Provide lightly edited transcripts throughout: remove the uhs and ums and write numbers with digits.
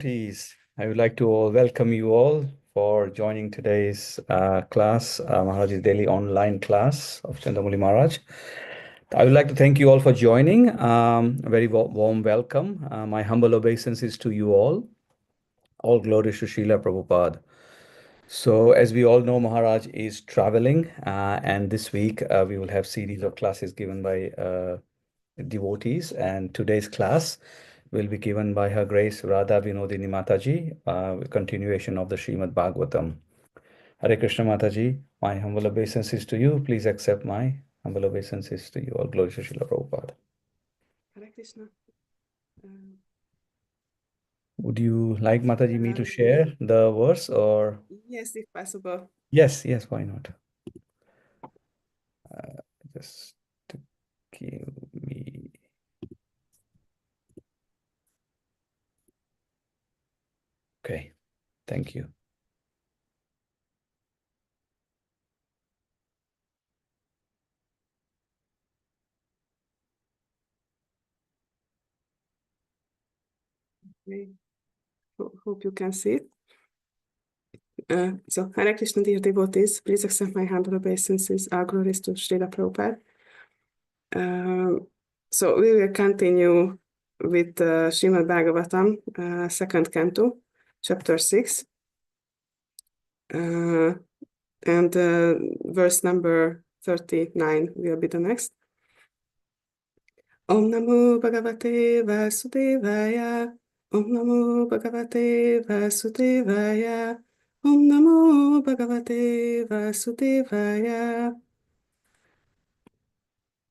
Please, I would like to welcome you all for joining today's class, Maharaj's daily online class of Chandamuli Maharaj. I would like to thank you all for joining. A very warm welcome. My humble obeisances to you all. All glories to Srila Prabhupada. So, as we all know, Maharaj is traveling, and this week we will have series of classes given by devotees, and today's class will be given by Her Grace Radha Vinodini Mataji, continuation of the Srimad Bhagavatam. Hare Krishna Mataji, my humble obeisances to you. Please accept my humble obeisances to you. All glory to Srila Prabhupada. Hare Krishna. Would you like Mataji me to share the verse or? Yes, if possible. Yes, why not? Just to give me. Okay, thank you. Okay. Hope you can see it. So, Hare Krishna, dear devotees, please accept my humble obeisances. All glories to Srila Prabhupada. So, we will continue with Srimad Bhagavatam, second canto, chapter 6. And verse number 39 will be the next. Om Namo Bhagavate Vasudevaya. Om Namo Bhagavate Vasudevaya. Om Namo Bhagavate Vasudevaya.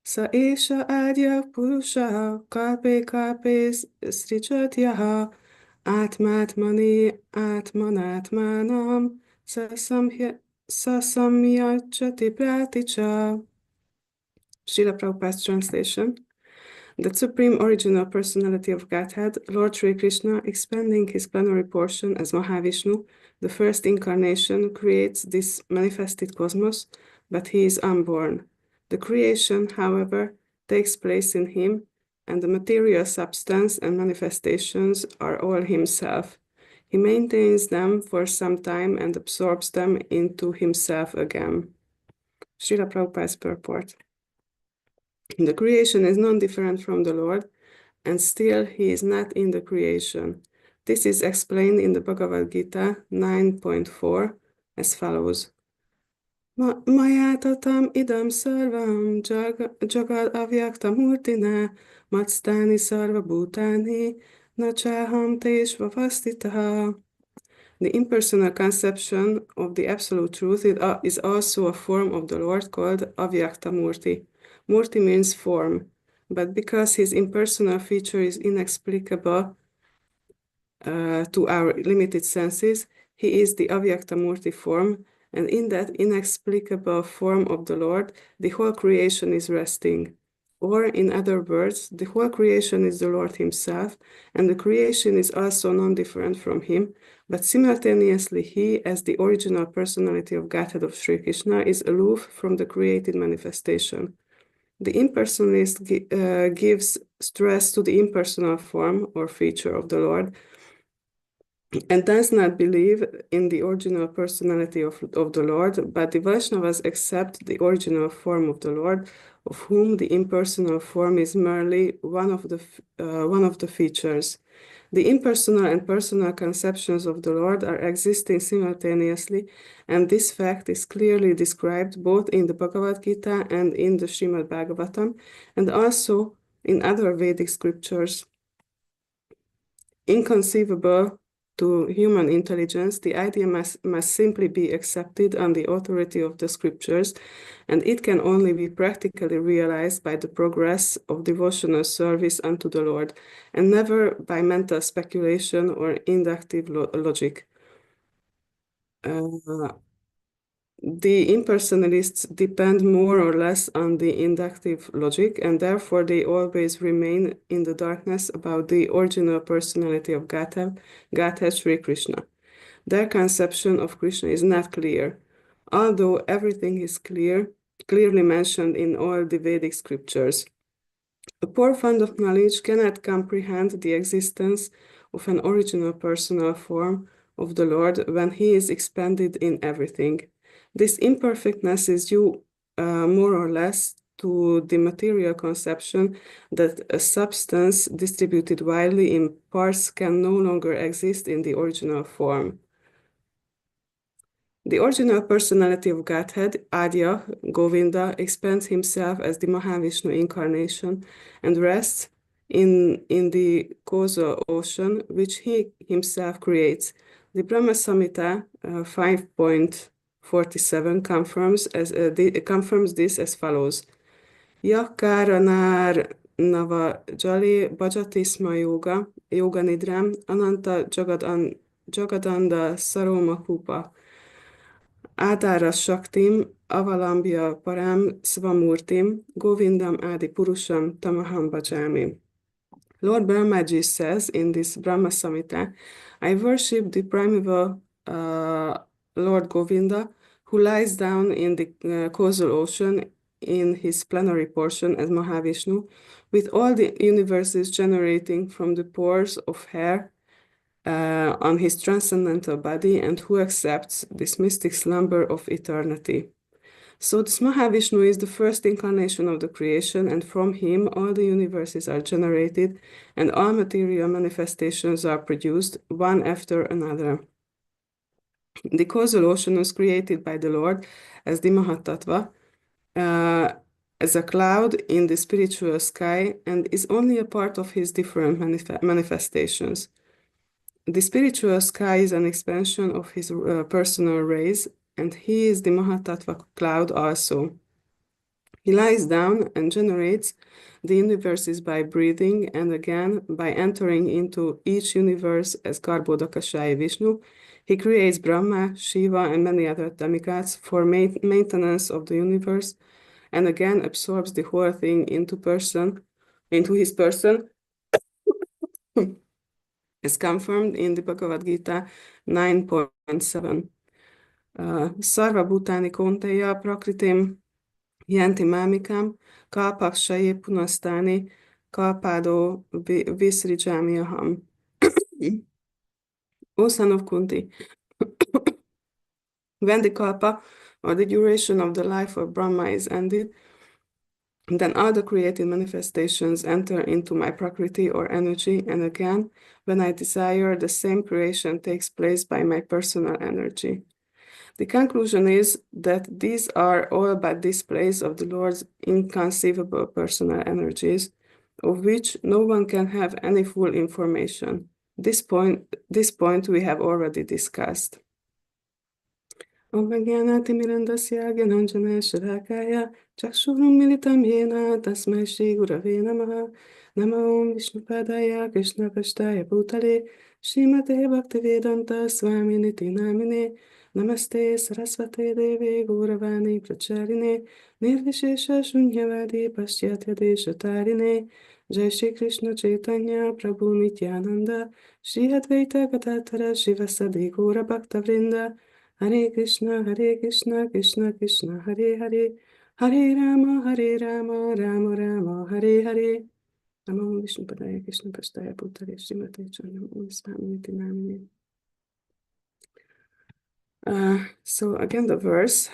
Sa Esha Adya Purusha Kalpe Kalpe Srijatyaha Atmatmani Atmanatmanam Sasamyachati Praticha. Srila Prabhupada's translation. The Supreme Original Personality of Godhead, Lord Sri Krishna, expanding his plenary portion as Mahavishnu, the first incarnation, creates this manifested cosmos, but he is unborn. The creation, however, takes place in him, and the material substance and manifestations are all himself. He maintains them for some time and absorbs them into himself again. Srila Prabhupada's purport. The creation is non-different from the Lord, and still he is not in the creation. This is explained in the Bhagavad Gita 9.4 as follows. Maya tatam idam sarvam jagad avyakta murtina matstani sarva bhutani nachaham teshva vastitaha. The impersonal conception of the Absolute Truth is also a form of the Lord called Avyakta Murti. Murti means form, but because his impersonal feature is inexplicable to our limited senses, he is the Avyakta Murti form, and in that inexplicable form of the Lord, the whole creation is resting. Or, in other words, the whole creation is the Lord himself, and the creation is also non-different from him, but simultaneously he, as the original personality of Godhead of Sri Krishna, is aloof from the created manifestation. The impersonalist gives stress to the impersonal form or feature of the Lord, and does not believe in the original personality of the Lord, but the Vaishnavas accept the original form of the Lord, of whom the impersonal form is merely one of the features. The impersonal and personal conceptions of the Lord are existing simultaneously, and this fact is clearly described both in the Bhagavad Gita and in the Srimad Bhagavatam, and also in other Vedic scriptures. Inconceivable to human intelligence, the idea must simply be accepted on the authority of the scriptures, and it can only be practically realized by the progress of devotional service unto the Lord, and never by mental speculation or inductive logic. The impersonalists depend more or less on the inductive logic, and therefore they always remain in the darkness about the original personality of Godhead Sri Krishna. Their conception of Krishna is not clear, although everything is clearly mentioned in all the Vedic scriptures. A poor fund of knowledge cannot comprehend the existence of an original personal form of the Lord when he is expanded in everything. This imperfectness is due more or less to the material conception that a substance distributed widely in parts can no longer exist in the original form. The original personality of Godhead, Adya, Govinda, expands himself as the Mahavishnu incarnation and rests in the causal ocean, which he himself creates. The Brahma Samhita 5.47 confirms this as follows. Yakaranár Nava Jali Bhajatisma Yoga, Yoga Nidram, Ananta Jagadanda Saroma Kupa. Ádara Shaktim, Avalambya Param Svamurtim, Govindam Adi Purusham Tamaham Bhajami. Lord Brahmaji says in this Brahma Samhita, I worship the primeval Lord Govinda, who lies down in the causal ocean in his plenary portion as Mahavishnu, with all the universes generating from the pores of hair on his transcendental body, and who accepts this mystic slumber of eternity. So this Mahavishnu is the first incarnation of the creation, and from him all the universes are generated, and all material manifestations are produced, one after another. The causal ocean was created by the Lord as the Mahatattva, as a cloud in the spiritual sky, and is only a part of his different manifestations. The spiritual sky is an expansion of his personal rays, and he is the Mahatattva cloud also. He lies down and generates the universes by breathing, and again by entering into each universe as Garbhodakashayi Vishnu. He creates Brahma, Shiva, and many other demigods for maintenance of the universe, and again absorbs the whole thing into his person, as confirmed in the Bhagavad Gita 9.7. Sarva Bhutani Konteya Prakritim Yanti Mamikam Kalpakshaye Punastani Kalpado Visrijami Aham. O son of Kunti, when the kalpa, or the duration of the life of Brahma, is ended, then all the created manifestations enter into my prakriti or energy, and again, when I desire, the same creation takes place by my personal energy. The conclusion is that these are all but displays of the Lord's inconceivable personal energies, of which no one can have any full information. This point we have already discussed. Om Jnanati Mirandasya Gyananjana Shalakaya Chakshurum Militam Yena Tasmai Shri Gurave Namaha Nama Om Vishnupadaya Krishna Prashtaya Bhutale Srimate Bhaktivedanta Swami Niti Namine Namaste Saraswate Deve Gauravani Pracharine Nirvishesha Shunyavadi Paschyatya Deshatarine Jai Shri Krishna Chaitanya Prabhu Nityananda Shri Advaita Gadatara Shivasadi Gaura Bhakta Vrinda Hare Krishna, Krishna Krishna, Hare Hare, Hare Rama, Rama Rama, Hare Hare. Namo Vishnu Padaya Krishna Prasthaya Bhutale Srimate Chandam Swamiti Namine. So again the verse.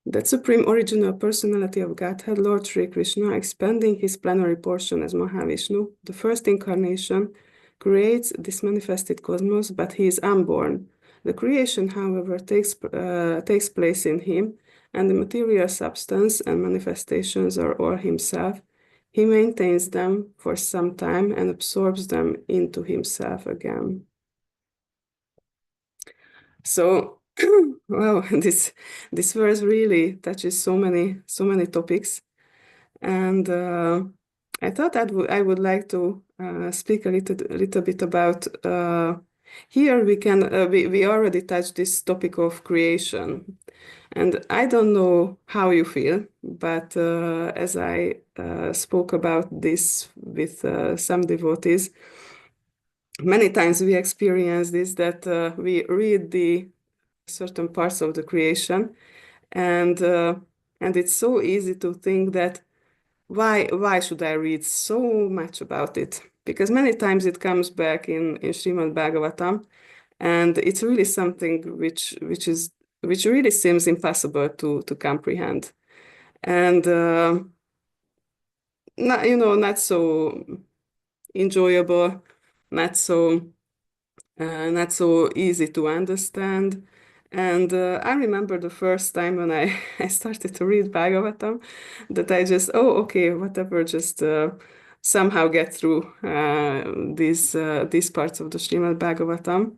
That supreme original personality of Godhead, Lord Sri Krishna, expanding his plenary portion as Mahavishnu, the first incarnation, creates this manifested cosmos, but he is unborn. The creation, however, takes place in him, and the material substance and manifestations are all himself. He maintains them for some time and absorbs them into himself again. So, wow, this verse really touches so many topics, and I thought I would like to speak a little bit about. Here we already touched this topic of creation, and I don't know how you feel, but as I spoke about this with some devotees, many times we experience this, that we read the certain parts of the creation, and it's so easy to think that why should I read so much about it? because many times it comes back in Srimad Bhagavatam, and it's really something which really seems impossible to comprehend, and not so enjoyable, not so not so easy to understand. And I remember the first time when I, I started to read Bhagavatam, that I just, oh, okay, whatever, just somehow get through these parts of the Srimad Bhagavatam.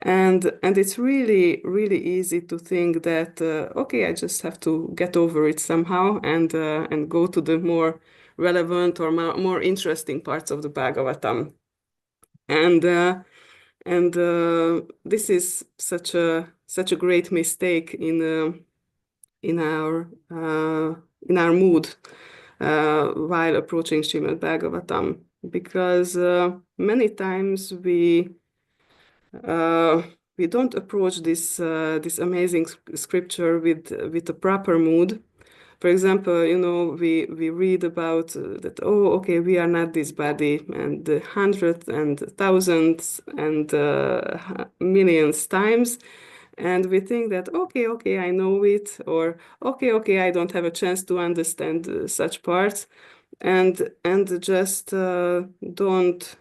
And it's really, really easy to think that, okay, I just have to get over it somehow and go to the more relevant or more interesting parts of the Bhagavatam. And this is such a great mistake in our in our mood while approaching Srimad Bhagavatam, because many times we don't approach this amazing scripture with a proper mood. For example, we read about that, oh, okay, we are not this body, and hundreds and thousands and millions times, and we think that, okay, okay, I know it, or okay, okay, I don't have a chance to understand such parts, and just don't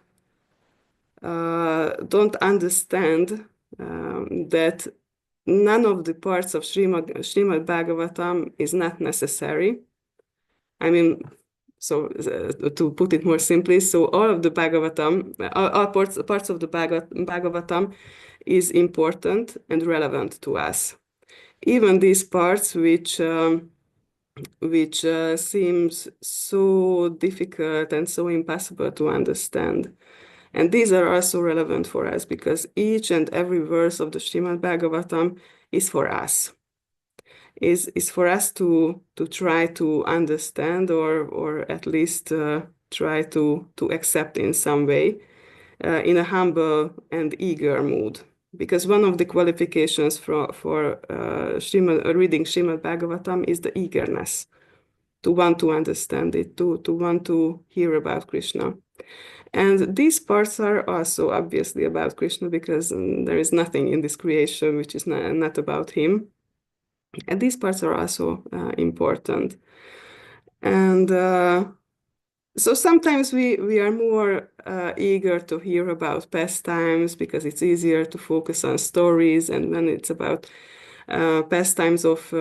understand that none of the parts of Srimad Bhagavatam is not necessary. I mean, so to put it more simply, so all of the Bhagavatam, all parts of the Bhagavatam is important and relevant to us. Even these parts which seems so difficult and so impossible to understand. And these are also relevant for us because each and every verse of the Srimad Bhagavatam is for us. Is for us to try to understand or at least try to accept in some way in a humble and eager mood. Because one of the qualifications for reading Srimad Bhagavatam is the eagerness to want to understand it, to want to hear about Krishna. And these parts are also obviously about Krishna because there is nothing in this creation which is not about him. And these parts are also important. And so sometimes we are more eager to hear about pastimes because it's easier to focus on stories. And when it's about pastimes of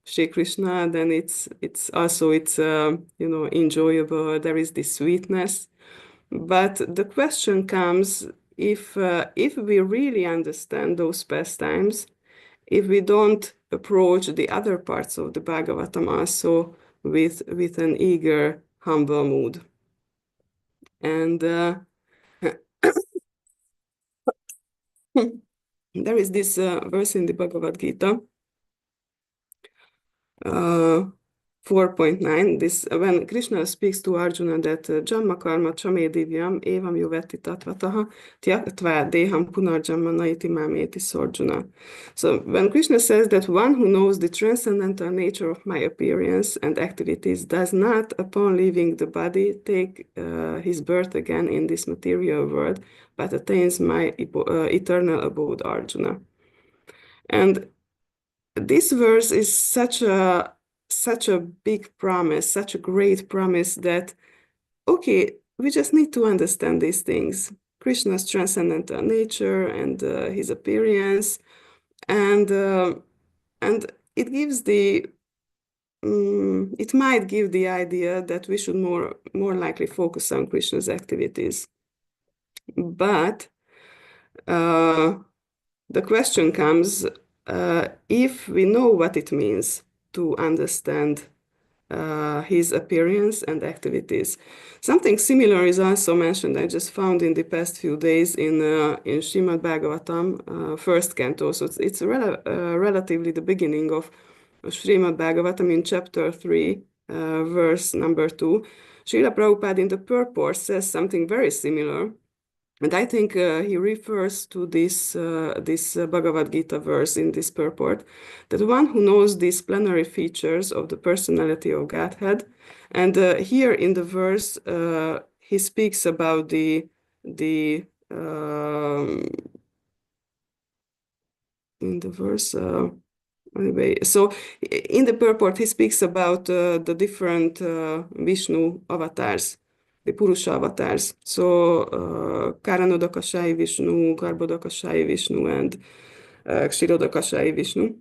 Sri Krishna, then it's also enjoyable. There is this sweetness. But the question comes if we really understand those pastimes, if we don't approach the other parts of the Bhagavatam also with an eager, humble mood. And there is this verse in the Bhagavad Gita, uh, 4.9, this when Krishna speaks to Arjuna that Jamma karma chame divyam evam yuveti tatvataha tyaktva deham punarjamma naiti mameti sorjuna. So when Krishna says that one who knows the transcendental nature of my appearance and activities does not, upon leaving the body, take his birth again in this material world, but attains my eternal abode, Arjuna. And this verse is such a big promise, such a great promise that, okay, we just need to understand these things. Krishna's transcendental nature and his appearance, and it gives it might give the idea that we should more likely focus on Krishna's activities. But the question comes, if we know what it means to understand his appearance and activities. Something similar is also mentioned, I just found in the past few days in Srimad Bhagavatam, first canto. So it's relatively the beginning of Srimad Bhagavatam in chapter 3, verse number 2. Srila Prabhupada in the purport says something very similar. And I think he refers to this Bhagavad Gita verse in this purport, that one who knows these plenary features of the personality of Godhead, and here in the verse, he speaks about the in the verse. Anyway, so in the purport, he speaks about the different Vishnu avatars, the Purusha avatars. So Karanodakashayi Vishnu, Garbhodakashayi Vishnu, and Kshirodakashayi Vishnu.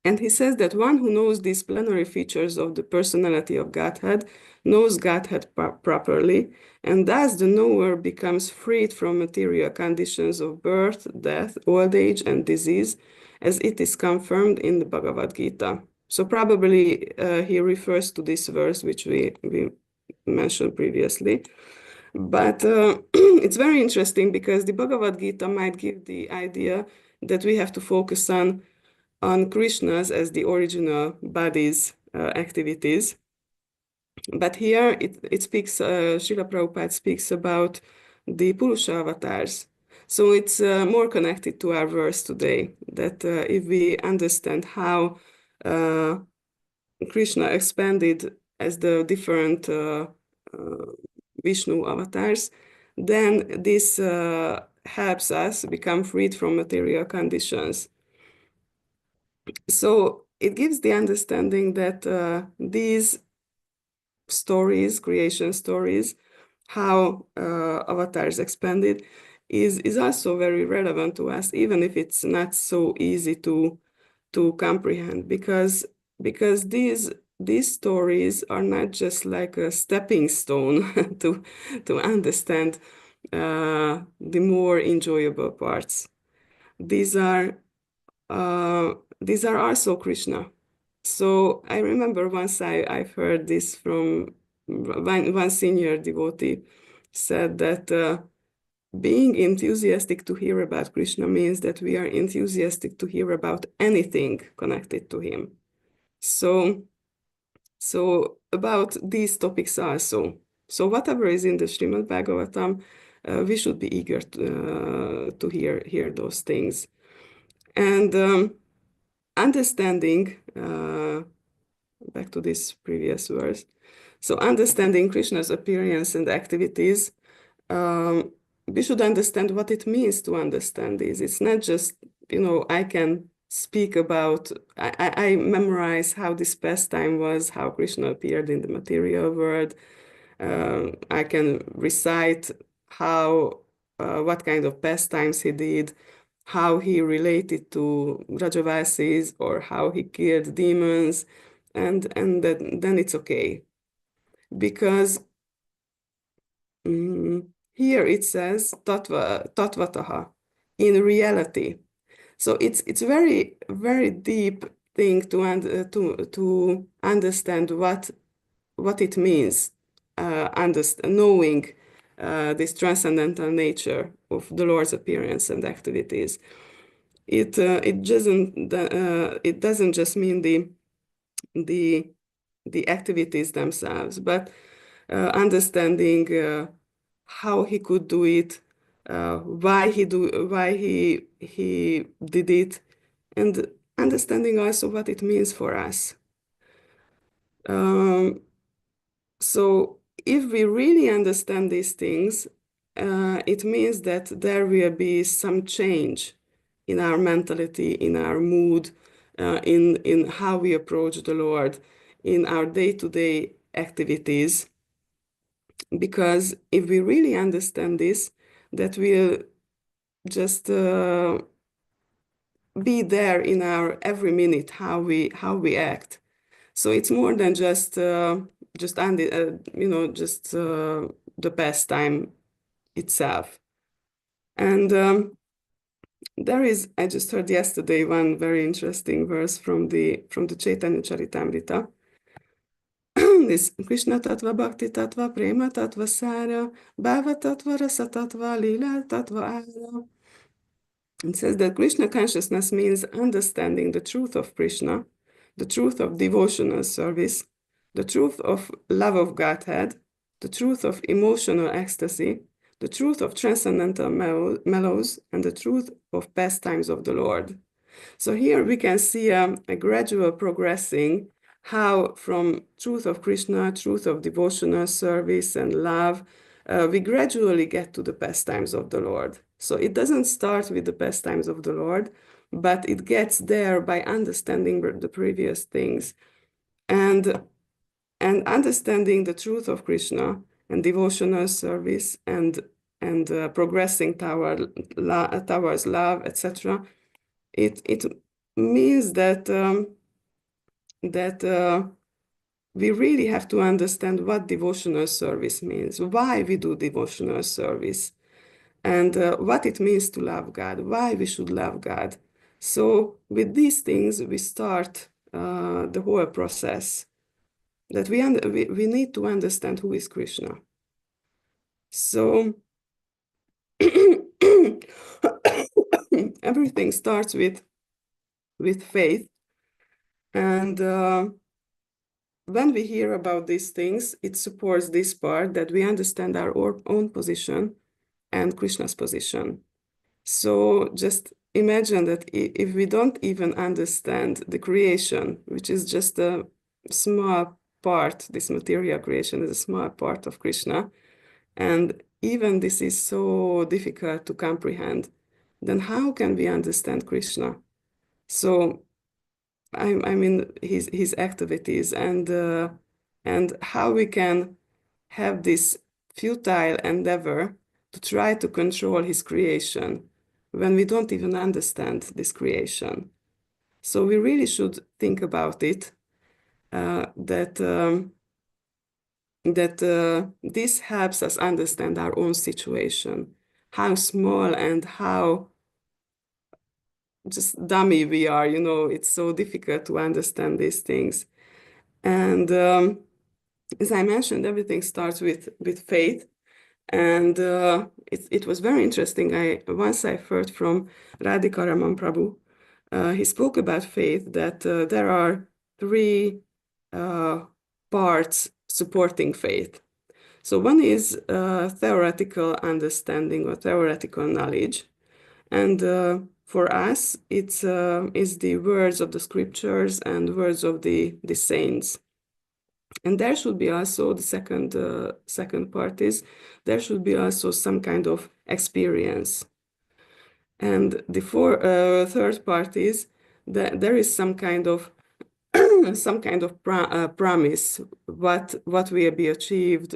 And he says that one who knows these plenary features of the personality of Godhead knows Godhead properly, and thus the knower becomes freed from material conditions of birth, death, old age, and disease, as it is confirmed in the Bhagavad Gita. So probably he refers to this verse, which we mentioned previously. But it's very interesting because the Bhagavad Gita might give the idea that we have to focus on Krishna's as the original body's activities. But here it speaks, Srila Prabhupada speaks about the Purusha avatars. So it's more connected to our verse today, that if we understand how Krishna expanded as the different Vishnu avatars, then this helps us become freed from material conditions. So it gives the understanding that these stories, creation stories, how avatars expanded, is also very relevant to us, even if it's not so easy to comprehend, because these stories are not just like a stepping stone to understand the more enjoyable parts. These are also Krishna. So I remember once I've heard this from one senior devotee said that being enthusiastic to hear about Krishna means that we are enthusiastic to hear about anything connected to him. So about these topics also. So whatever is in the Srimad Bhagavatam, we should be eager to hear those things. And understanding, back to this previous verse, so understanding Krishna's appearance and activities, we should understand what it means to understand this. It's not just, I can speak about, I memorize how this pastime was, how Krishna appeared in the material world. I can recite what kind of pastimes he did, how he related to Rajavasis, or how he killed demons, and then it's okay. Because here it says tatvataha, in reality. So it's very, very deep thing to understand what it means, knowing this transcendental nature of the Lord's appearance and activities. It doesn't just mean the activities themselves, but understanding how he could do it, why he did it, and understanding also what it means for us. So if we really understand these things, it means that there will be some change in our mentality, in our mood, in how we approach the Lord, in our day-to-day activities. Because if we really understand this, that will just be there in our every minute, how we act. So it's more than just the pastime itself. And I just heard yesterday one very interesting verse from the Chaitanya Charitamrita. This Krishna Tattva, Bhakti Tattva, Prema Tattva, Sara, Bhava Tattva, Rasa Tattva, Lila Tattva, Ara. It says that Krishna consciousness means understanding the truth of Krishna, the truth of devotional service, the truth of love of Godhead, the truth of emotional ecstasy, the truth of transcendental mellows, and the truth of pastimes of the Lord. So here we can see a gradual progressing, how from truth of Krishna, truth of devotional service and love, we gradually get to the pastimes of the Lord. So it doesn't start with the pastimes of the Lord, but it gets there by understanding the previous things. And understanding the truth of Krishna and devotional service and progressing towards love, etc. It means that we really have to understand what devotional service means, why we do devotional service, and what it means to love God, why we should love God. So with these things, we start the whole process that we need to understand who is Krishna. So everything starts with faith, and when we hear about these things, it supports this part that we understand our own position and Krishna's position. So just imagine that if we don't even understand the creation, which is just a small part, this material creation is a small part of Krishna, and even this is so difficult to comprehend, then how can we understand Krishna? So I mean his activities and how we can have this futile endeavor to try to control his creation when we don't even understand this creation. So we really should think about it, that this helps us understand our own situation, how small and how just dummy we are. It's so difficult to understand these things. And as I mentioned, everything starts with faith. And it was very interesting. Once I heard from Radhika Raman Prabhu, he spoke about faith, that there are three parts supporting faith. So one is theoretical understanding or theoretical knowledge. And for us, it's is the words of the scriptures and words of the saints. And there should be also the second part is there should be also some kind of experience. And the third part is that there is some kind of promise what will be achieved,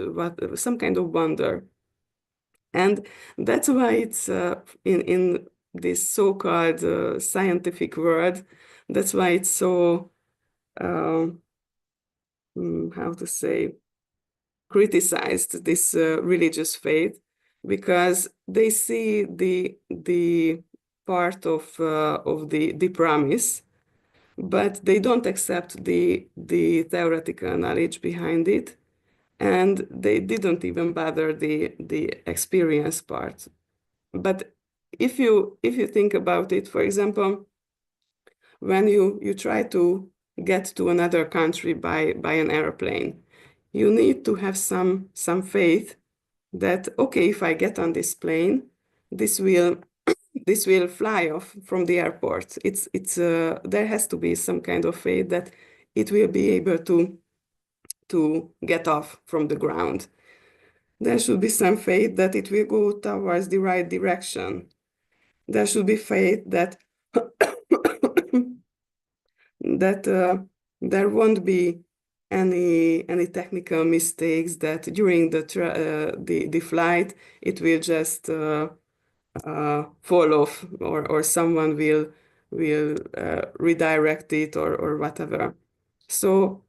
some kind of wonder. And that's why it's in this so-called scientific world, that's why it's so how to say, criticized, this religious faith, because they see the part of the promise, but they don't accept the theoretical knowledge behind it, and they didn't even bother the experience part. But if you think about it, for example, when you try to get to another country by an airplane, you need to have some faith that, okay, if I get on this plane, this will fly off from the airport. There has to be some kind of faith that it will be able to get off from the ground. There should be some faith that it will go towards the right direction. There should be faith that there won't be any technical mistakes, that during the flight it will just fall off, or someone will redirect it, or whatever. So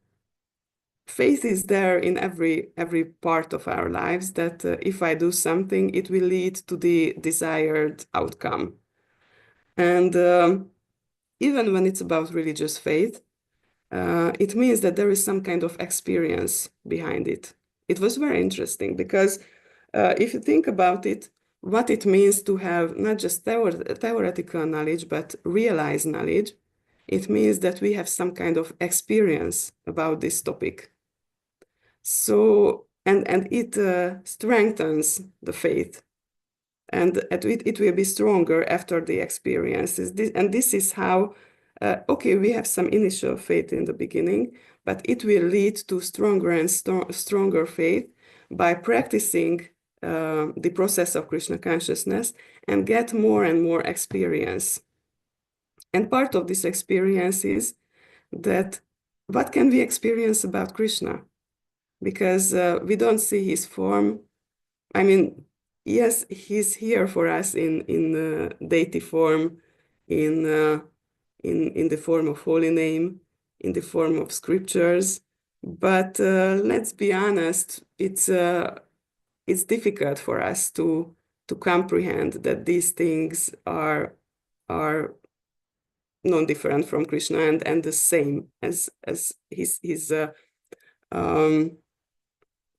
faith is there in every part of our lives, that if I do something, it will lead to the desired outcome. And even when it's about religious faith, it means that there is some kind of experience behind it. It was very interesting because if you think about it, what it means to have not just theoretical knowledge, but realized knowledge, it means that we have some kind of experience about this topic. So, and it strengthens the faith, and it will be stronger after the experiences. And this is how, okay, we have some initial faith in the beginning, but it will lead to stronger and stronger faith by practicing the process of Krishna consciousness and get more and more experience. And part of this experience is that what can we experience about Krishna? Because we don't see his form. I mean, yes, he's here for us in deity form, in in the form of holy name, in the form of scriptures. But let's be honest, it's difficult for us to comprehend that these things are non-different from Krishna and the same as um,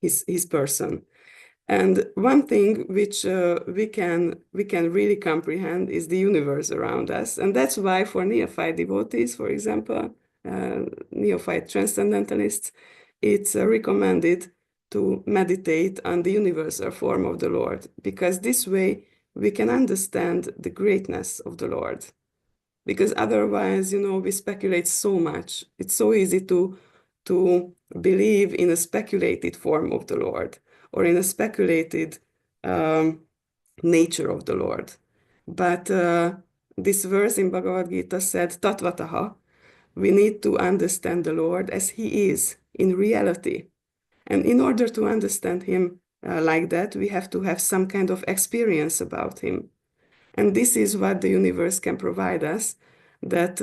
his person. And one thing which we can really comprehend is the universe around us, and that's why for neophyte devotees, for example, neophyte transcendentalists, it's recommended to meditate on the universal form of the Lord, because this way we can understand the greatness of the Lord. Because otherwise, we speculate so much. It's so easy to believe in a speculated form of the Lord or in a speculated nature of the Lord. But this verse in Bhagavad Gita said, Tatvataha, we need to understand the Lord as he is in reality. And in order to understand him like that, we have to have some kind of experience about him. And this is what the universe can provide us, that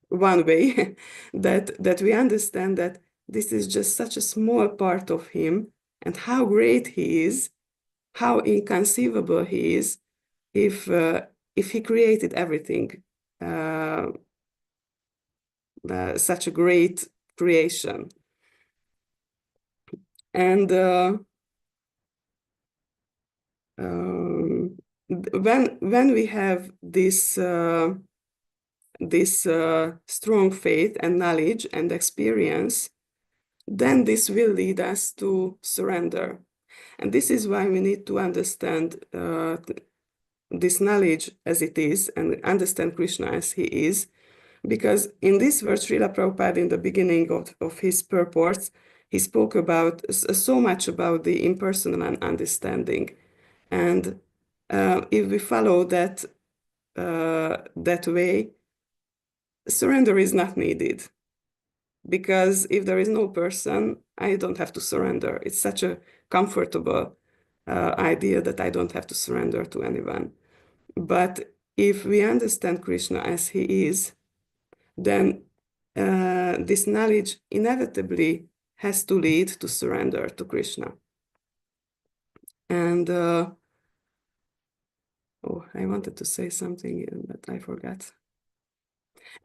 one way that we understand that this is just such a small part of him and how great he is, how inconceivable he is if he created everything, such a great creation. And when we have this strong faith and knowledge and experience, then this will lead us to surrender. And this is why we need to understand this knowledge as it is and understand Krishna as he is. Because in this verse, Srila Prabhupada, in the beginning of his purports, he spoke about so much about the impersonal understanding. And if we follow that way, surrender is not needed. Because if there is no person, I don't have to surrender. It's such a comfortable idea that I don't have to surrender to anyone. But if we understand Krishna as he is, then this knowledge inevitably has to lead to surrender to Krishna. And I wanted to say something, but I forgot.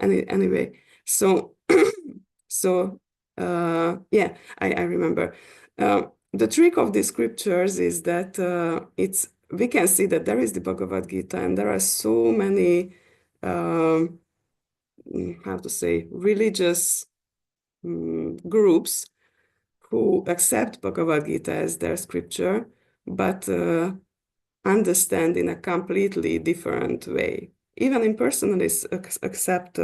Anyway, so yeah, I remember. The trick of the scriptures is that we can see that there is the Bhagavad Gita, and there are so many how to say, religious groups who accept Bhagavad Gita as their scripture, but understand in a completely different way. Even impersonalists accept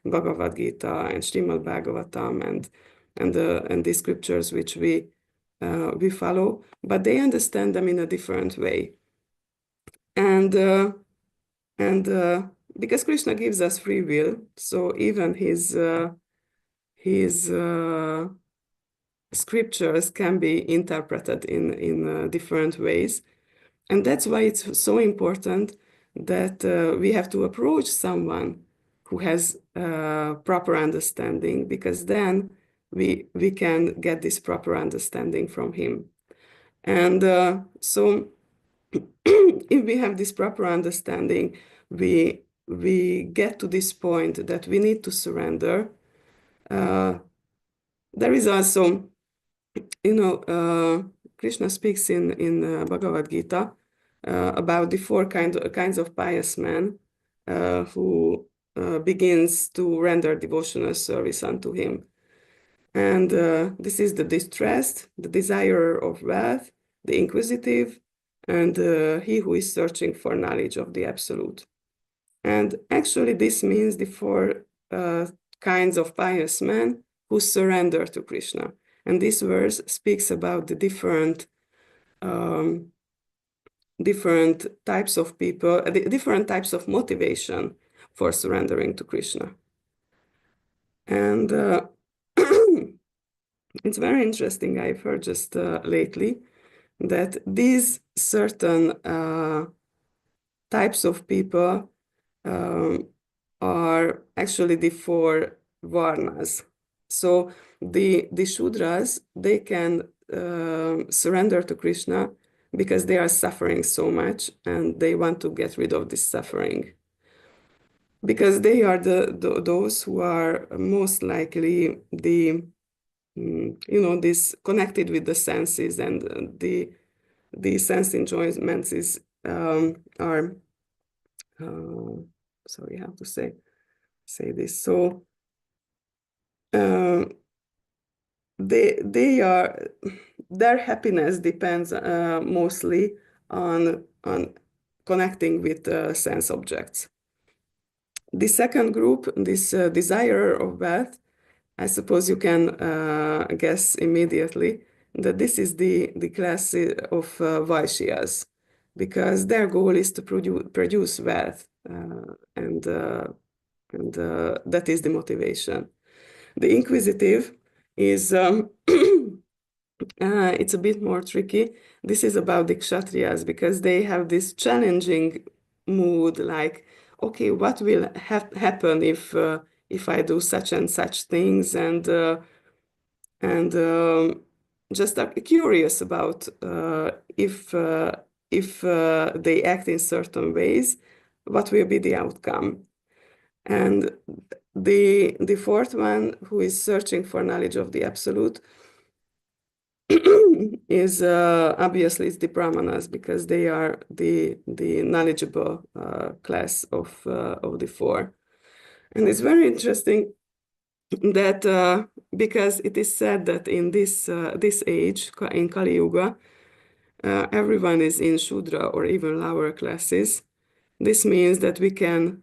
Bhagavad Gita and Srimad Bhagavatam and the scriptures which we follow, but they understand them in a different way. And because Krishna gives us free will, so even his scriptures can be interpreted in different ways. And that's why it's so important that we have to approach someone who has proper understanding, because then we can get this proper understanding from him. And so if we have this proper understanding, we get to this point that we need to surrender. There is also, Krishna speaks in Bhagavad Gita about the four kinds of pious men who begins to render devotional service unto him. And this is the distressed, the desirer of wealth, the inquisitive, and he who is searching for knowledge of the absolute. And actually this means the four kinds of pious men who surrender to Krishna. And this verse speaks about the different different types of people, different types of motivation for surrendering to Krishna. And it's very interesting, I've heard just lately, that these certain types of people um, are actually the four varnas. So the Shudras, they can surrender to Krishna because they are suffering so much and they want to get rid of this suffering. Because they are those who are most likely this connected with the senses, and the sense enjoyments is are sorry, how to say this. So they are, their happiness depends mostly on connecting with sense objects. The second group, this desirer of wealth, I suppose you can guess immediately that this is the class of Vaishyas, because their goal is to produce wealth, and that is the motivation. The inquisitive is it's a bit more tricky. This is about the Kshatriyas, because they have this challenging mood, like, okay, what will happen if I do such and such things, and just are curious about if they act in certain ways, what will be the outcome. And the fourth one, who is searching for knowledge of the absolute, is obviously it's the brahmanas, because they are the knowledgeable class of the four. And it's very interesting that because it is said that in this age, in Kali Yuga, everyone is in Shudra or even lower classes. This means that we can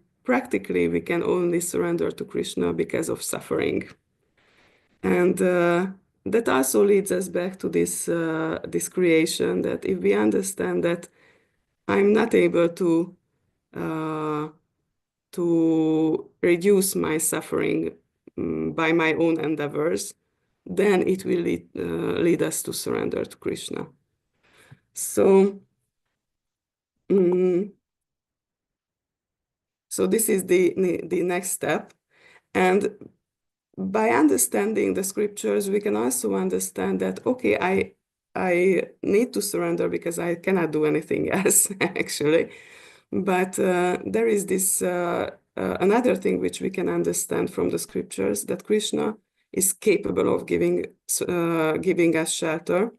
only surrender to Krishna because of suffering. And that also leads us back to this creation, that if we understand that I'm not able uh, to reduce my suffering by my own endeavors, then it will lead us to surrender to Krishna. So, so this is the next step. And by understanding the scriptures, we can also understand that, okay, I need to surrender because I cannot do anything else, actually. But there is this another thing which we can understand from the scriptures, that Krishna is capable of giving us shelter,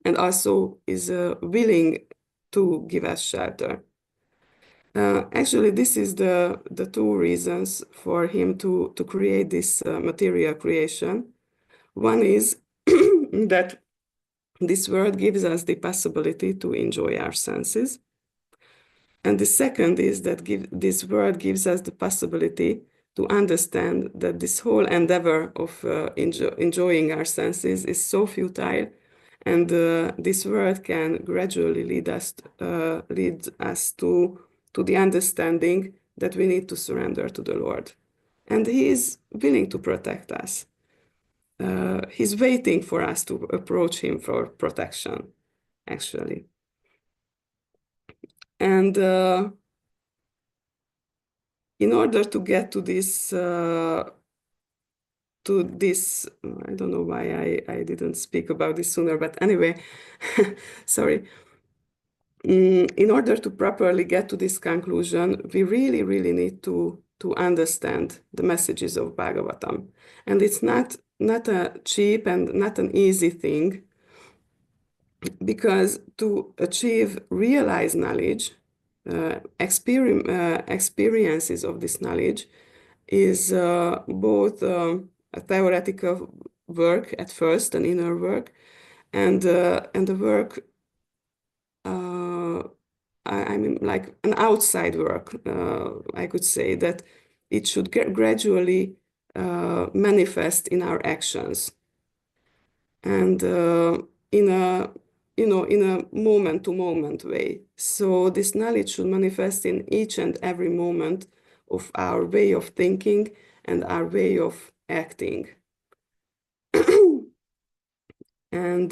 and also is willing to give us shelter. Actually, this is the two reasons for him to create this material creation. One is that this world gives us the possibility to enjoy our senses. And the second is that this world gives us the possibility to understand that this whole endeavor of enjoying our senses is so futile, and this world can gradually lead us to the understanding that we need to surrender to the Lord. And He is willing to protect us. He's waiting for us to approach Him for protection, actually. And in order to get to this, I don't know why I didn't speak about this sooner, but anyway, sorry. In order to properly get to this conclusion, we really, really need to understand the messages of Bhagavatam. And it's not a cheap and not an easy thing, because to achieve realized knowledge, experiences of this knowledge is both a theoretical work at first, an inner work, and the work, I mean, like an outside work. I could say that it should gradually manifest in our actions. And in in a moment-to-moment way. So this knowledge should manifest in each and every moment of our way of thinking and our way of acting. And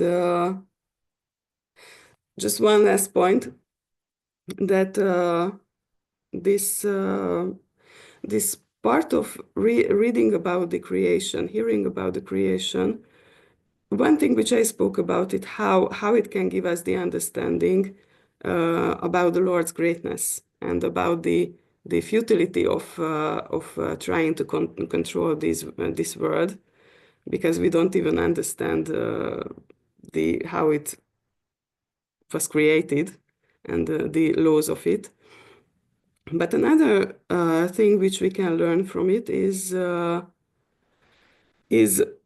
just one last point, that this part of reading about the creation, hearing about the creation, one thing which I spoke about it, how it can give us the understanding about the Lord's greatness and about the futility of trying to control this world, because we don't even understand the how it was created and the laws of it. But another thing which we can learn from it is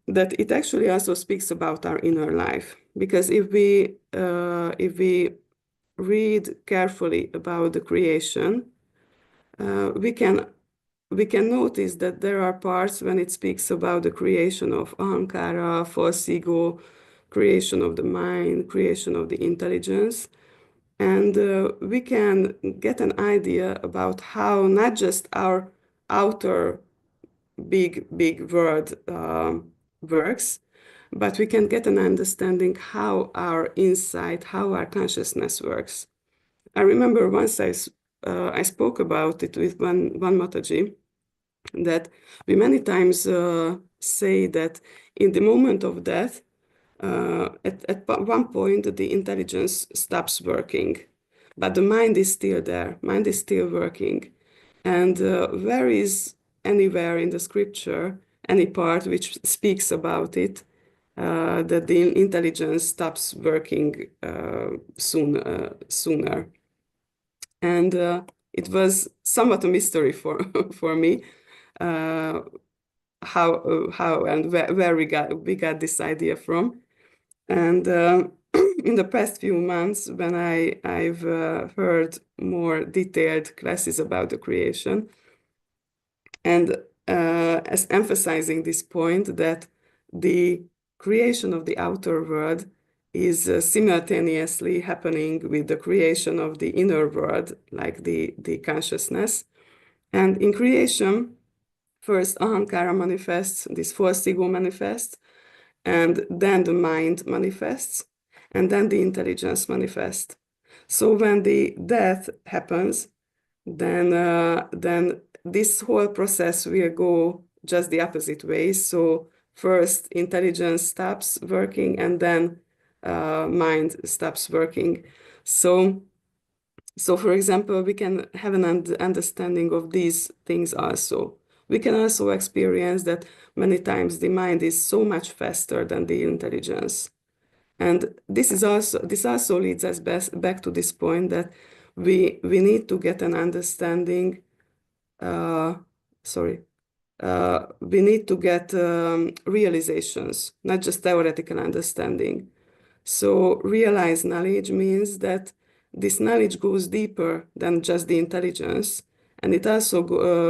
that it actually also speaks about our inner life. Because if we read carefully about the creation, we can notice that there are parts when it speaks about the creation of ahankara, false ego, creation of the mind, creation of the intelligence. And we can get an idea about how not just our outer big world works, but we can get an understanding how our insight, how our consciousness works. I remember once I spoke about it with one Mataji, that we many times say that in the moment of death, at one point, the intelligence stops working, but the mind is still there, mind is still working. And where is anywhere in the scripture any part which speaks about it, that the intelligence stops working sooner? And it was somewhat a mystery for me, uh, how and where we got this idea from. And in the past few months, when I've heard more detailed classes about the creation, and as emphasizing this point that the creation of the outer world is simultaneously happening with the creation of the inner world, like the consciousness. And in creation, first ahankara manifests, this false ego manifests, and then the mind manifests, and then the intelligence manifests. So when the death happens, then this whole process will go just the opposite way. So first intelligence stops working, and then mind stops working. So for example, we can have an understanding of these things also. We can also experience that many times the mind is so much faster than the intelligence. And this also leads us back to this point that we need to get an understanding. Uh, sorry, we need to get realizations, not just theoretical understanding. So realized knowledge means that this knowledge goes deeper than just the intelligence, and it also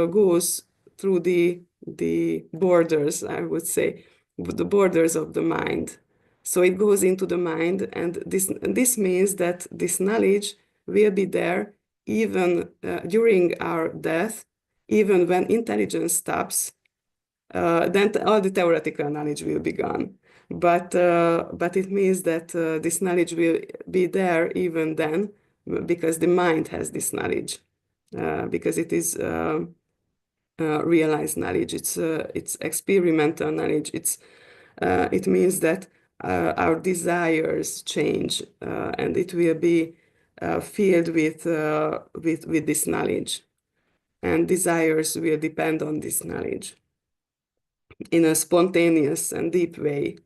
goes through the borders, I would say, the borders of the mind. So it goes into the mind, and this means that this knowledge will be there even during our death, even when intelligence stops. Then all the theoretical knowledge will be gone. But it means that this knowledge will be there even then, because the mind has this knowledge, because it is realized knowledge. It's experimental knowledge. It means that our desires change, and it will be filled with this knowledge, and desires will depend on this knowledge in a spontaneous and deep way.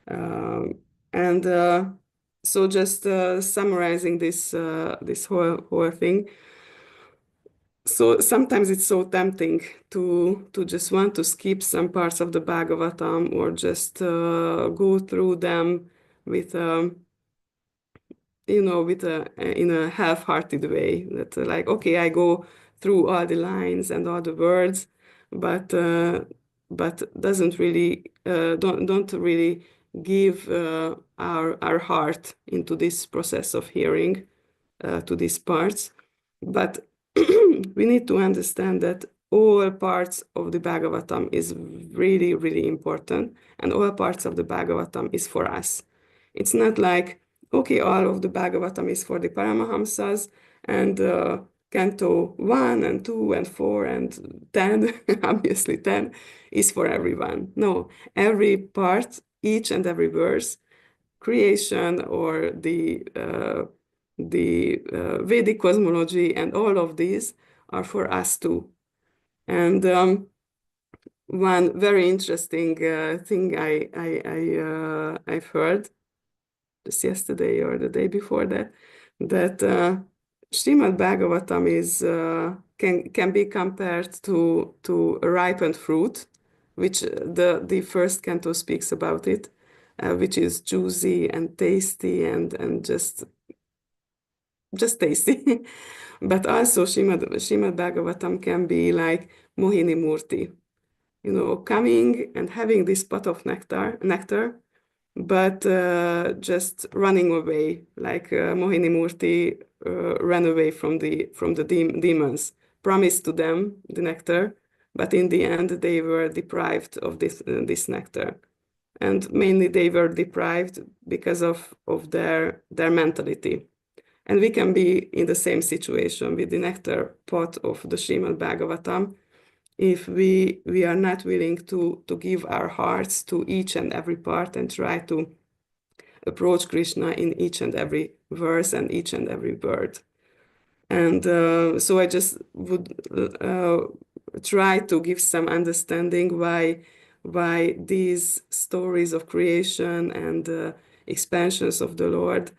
And so just summarizing this whole thing. So sometimes it's so tempting to just want to skip some parts of the Bhagavatam, or just go through them with with in a half-hearted way, that like, okay, I go through all the lines and all the words, but doesn't really don't really give our heart into this process of hearing to these parts. But we need to understand that all parts of the Bhagavatam is really, really important, and all parts of the Bhagavatam is for us. It's not like, okay, all of the Bhagavatam is for the Paramahamsas, and Canto 1 and 2 and 4 and 10, obviously 10, is for everyone. No, every part, each and every verse, creation or the Vedic cosmology and all of these are for us too. And one very interesting thing I've heard just yesterday or the day before that, that Srimad Bhagavatam is can be compared to a ripened fruit, which the first canto speaks about it, which is juicy and tasty and just tasty. But also Srimad Bhagavatam can be like Mohini Murti, coming and having this pot of nectar, but just running away, like Mohini Murti ran away from the demons, promised to them the nectar, but in the end they were deprived of this nectar, and mainly they were deprived because of their mentality. And we can be in the same situation with the nectar pot of the Srimad Bhagavatam if we are not willing to give our hearts to each and every part and try to approach Krishna in each and every verse and each and every word. And so I just would try to give some understanding why these stories of creation and expansions of the Lord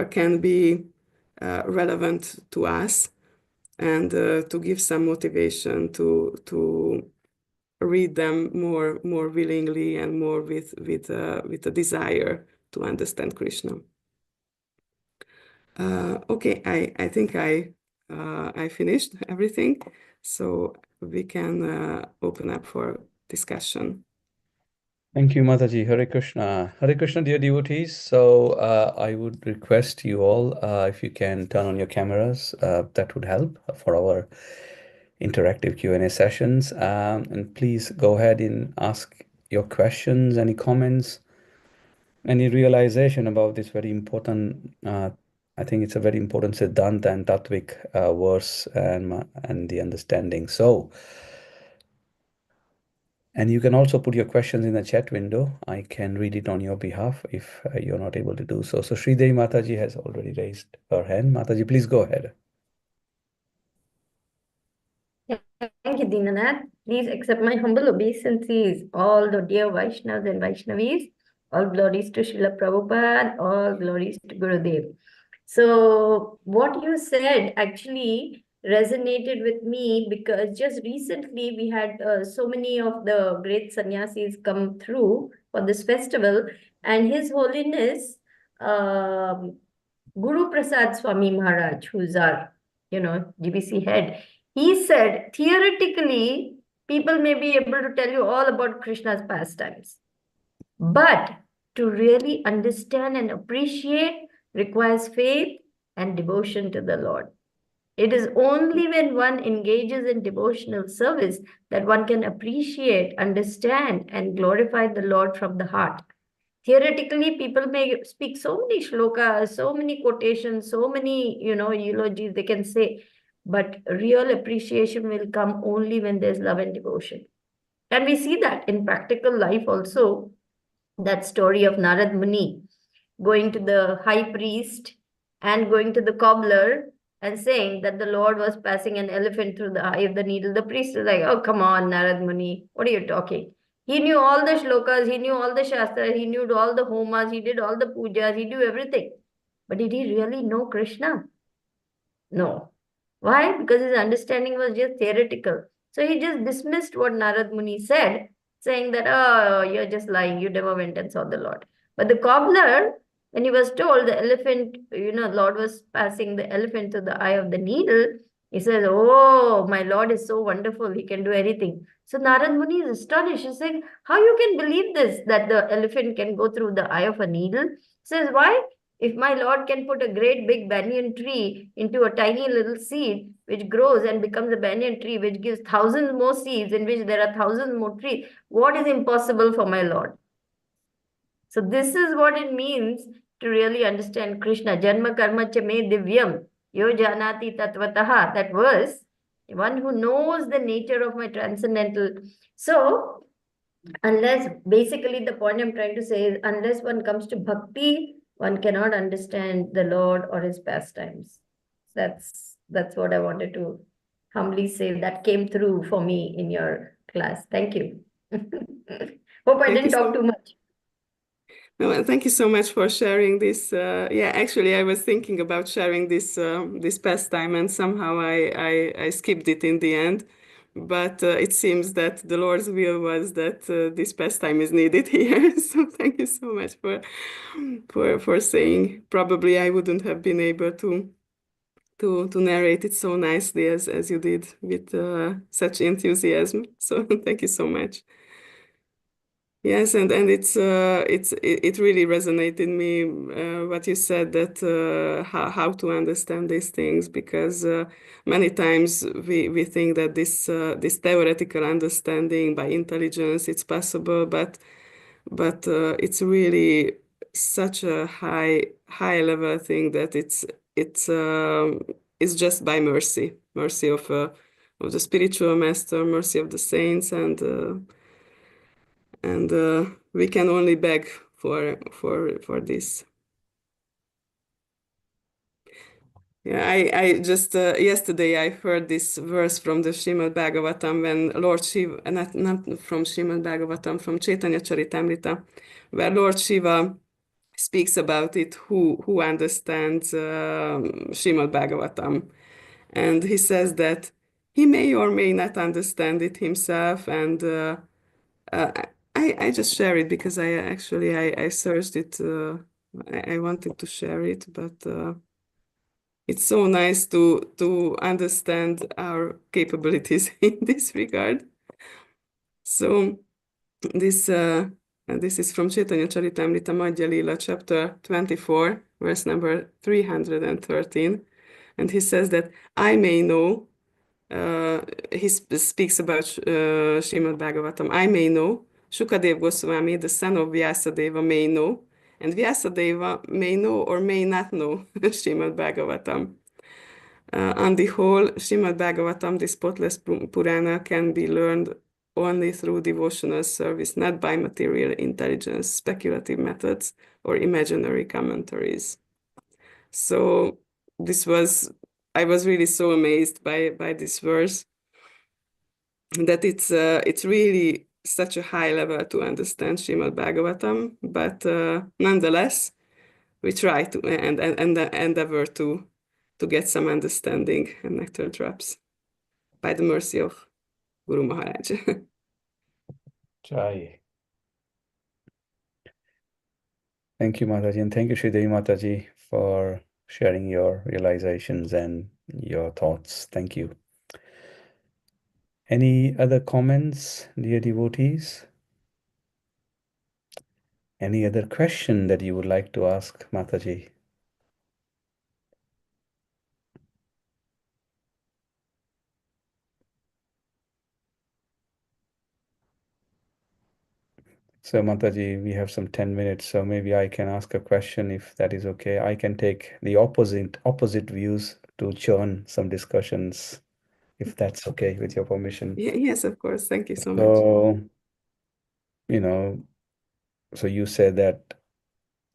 can be relevant to us, and to give some motivation to read them more willingly and more with a desire to understand Krishna. Okay, I think I finished everything, so we can open up for discussion. Thank you, Mataji. Hare Krishna. Hare Krishna, dear devotees. So I would request you all, if you can turn on your cameras, that would help for our interactive Q&A sessions. And please go ahead and ask your questions, any comments, any realization about this very important, I think it's a very important Siddhanta and Tattvic verse and the understanding. So, and you can also put your questions in the chat window. I can read it on your behalf if you're not able to do so. So Sridevi Mataji has already raised her hand. Mataji, please go ahead. Thank you, Dinanath. Please accept my humble obeisances, all the dear Vaishnavas and Vaishnavis. All glories to Srila Prabhupada, all glories to Gurudev. So what you said actually resonated with me, because just recently we had so many of the great sannyasis come through for this festival, and His Holiness Guru Prasad Swami Maharaj, who's our, GBC head, he said, theoretically, people may be able to tell you all about Krishna's pastimes, but to really understand and appreciate requires faith and devotion to the Lord. It is only when one engages in devotional service that one can appreciate, understand, and glorify the Lord from the heart. Theoretically, people may speak so many shlokas, so many quotations, so many, eulogies they can say, but real appreciation will come only when there's love and devotion. And we see that in practical life also. That story of Narad Muni going to the high priest and going to the cobbler and saying that the Lord was passing an elephant through the eye of the needle. The priest is like, oh, come on, Narad Muni, what are you talking? He knew all the shlokas, he knew all the shastras, he knew all the homas, he did all the pujas, he knew everything. But did he really know Krishna? No. Why? Because his understanding was just theoretical. So he just dismissed what Narad Muni said, saying that, oh, you're just lying, you never went and saw the Lord. But the cobbler, when he was told the elephant, Lord was passing the elephant to the eye of the needle, He says, "Oh, my Lord is so wonderful. He can do anything." So Narad Muni is astonished. He's saying, "How you can believe this, that the elephant can go through the eye of a needle?" He says, "Why? If my Lord can put a great big banyan tree into a tiny little seed, which grows and becomes a banyan tree, which gives thousands more seeds, in which there are thousands more trees, what is impossible for my Lord?" So this is what it means to really understand Krishna. Janma karma cha me divyam yo janati tattvataha. That verse, one who knows the nature of my transcendental. So unless, basically the point I'm trying to say is, unless one comes to bhakti, one cannot understand the Lord or his pastimes. That's what I wanted to humbly say. That came through for me in your class. Thank you. Hope I Thank you didn't talk so too much. No, thank you so much for sharing this. Yeah, actually, I was thinking about sharing this pastime, and somehow I skipped it in the end. But it seems that the Lord's will was that this pastime is needed here. So thank you so much for saying. Probably I wouldn't have been able to narrate it so nicely as you did with such enthusiasm. So thank you so much. Yes, and it really resonated me what you said, that how to understand these things, because many times we think that this theoretical understanding by intelligence it's possible, but it's really such a high level thing that it's just by mercy of the spiritual master, mercy of the saints, and we can only beg for this. Yeah, I just yesterday I heard this verse from the Srimad Bhagavatam, when Lord Shiva, not from Srimad Bhagavatam, from Chaitanya Charitamrita, where Lord Shiva speaks about it, who understands Srimad Bhagavatam, and he says that he may or may not understand it himself, and Uh, I just share it because I searched it. I wanted to share it, but it's so nice to understand our capabilities in this regard. So this this is from Chaitanya Charitamrita Madhya Lila, chapter 24, verse number 313, and he says that I may know. He speaks about Srimad Bhagavatam. I may know. Shukadev Goswami, the son of Vyasadeva, may know, and Vyasadeva may know or may not know Srimad Bhagavatam. On the whole, Srimad Bhagavatam, the spotless Purana, can be learned only through devotional service, not by material intelligence, speculative methods, or imaginary commentaries. So I was really so amazed by this verse, that it's really such a high level to understand Srimad Bhagavatam, but nonetheless, we try to and endeavor to get some understanding and nectar drops by the mercy of Guru Maharaj. Jai. Thank you, Mataji, and thank you, Sridevi Mataji, for sharing your realizations and your thoughts. Thank you. Any other comments, dear devotees? Any other question that you would like to ask Mataji? So Mataji, we have some 10 minutes, so maybe I can ask a question if that is okay. I can take the opposite views to churn some discussions, if that's okay with your permission. Yes, of course. Thank you so much. So, you know, so you said that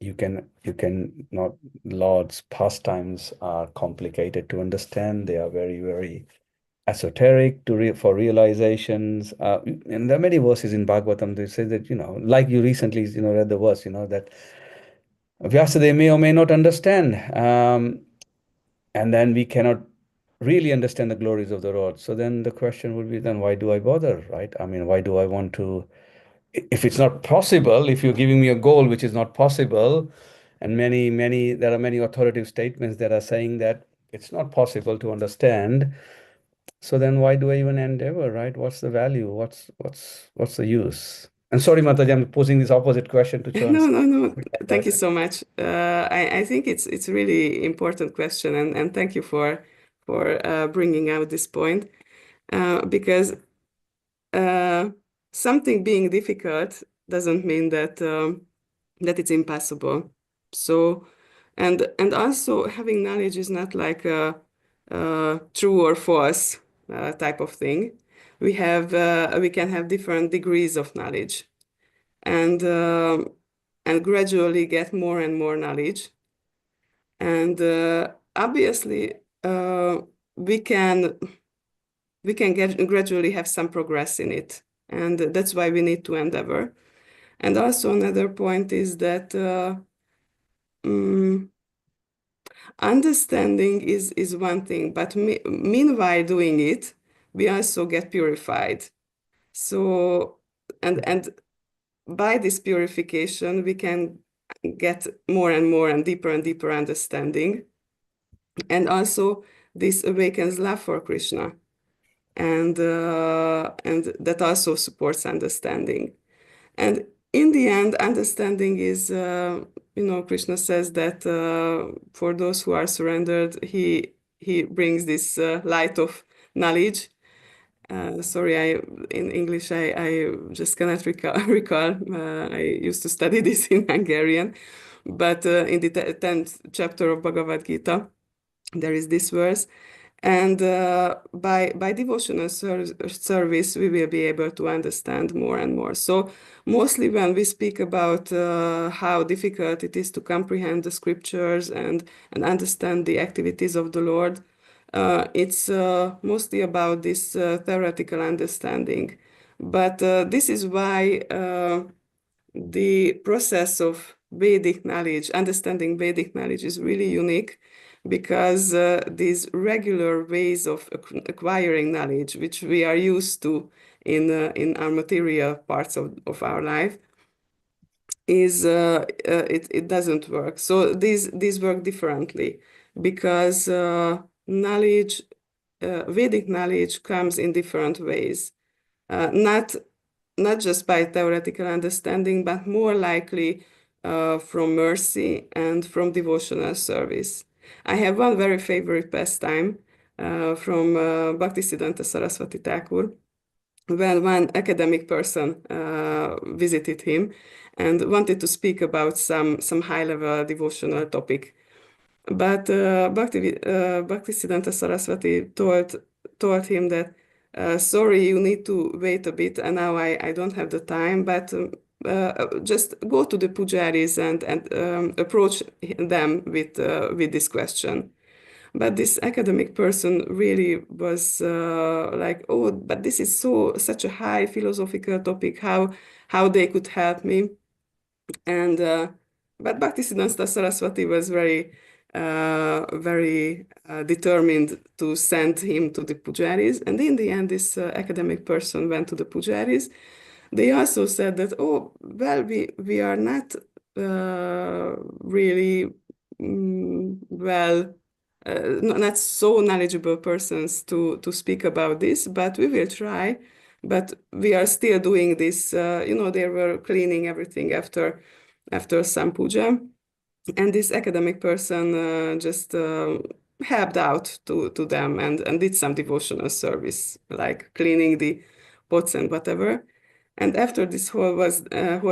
you can not, Lord's pastimes are complicated to understand. They are very, very esoteric for realizations. And there are many verses in Bhagavatam that say that, like you recently, read the verse, that Vyasa may or may not understand. And then we cannot really understand the glories of the Lord. So then the question would be, then why do I bother, right? I mean, why do I want to, if it's not possible, if you're giving me a goal which is not possible, and there are many authoritative statements that are saying that it's not possible to understand. So then why do I even endeavor, right? What's the value? What's the use? And sorry, Mataji, I'm posing this opposite question to No, Chance. no, no. Thank you so much. I think it's really important question, and thank you for bringing out this point, because something being difficult doesn't mean that that it's impossible. So, and also having knowledge is not like a true or false type of thing. We can have different degrees of knowledge, and gradually get more and more knowledge. And obviously, we can gradually have some progress in it, and that's why we need to endeavor. And also another point is that mm, understanding is one thing, but meanwhile doing it, we also get purified. So, and by this purification, we can get more and more and deeper understanding. And also, this awakens love for Krishna, and that also supports understanding. And in the end, understanding is, Krishna says that for those who are surrendered, he brings this light of knowledge. Sorry, in English I just cannot recall. I used to study this in Hungarian, but in the 10th chapter of Bhagavad Gita, there is this verse. And by devotional service, we will be able to understand more and more. So mostly when we speak about how difficult it is to comprehend the scriptures and understand the activities of the Lord, it's mostly about this theoretical understanding. But this is why the process of Vedic knowledge, understanding Vedic knowledge, is really unique, because these regular ways of acquiring knowledge, which we are used to in our material parts of our life, is it doesn't work. So these work differently, because knowledge, Vedic knowledge, comes in different ways. Not just by theoretical understanding, but more likely from mercy and from devotional service. I have one very favorite pastime from Bhaktisiddhanta Saraswati Thakur, when one academic person visited him and wanted to speak about some high-level devotional topic. But Bhaktisiddhanta Saraswati told him that, sorry, you need to wait a bit, and now I don't have the time, but just go to the pujaris and approach them with this question. But this academic person really was like, oh, but this is such a high philosophical topic, how they could help me. And but Bhaktisiddhanta Saraswati was very determined to send him to the pujaris. And in the end, this academic person went to the pujaris. They also said that, oh, well, we are not really not so knowledgeable persons to speak about this, but we will try. But we are still doing this. They were cleaning everything after some puja, and this academic person just helped out to them and did some devotional service, like cleaning the pots and whatever. And after this whole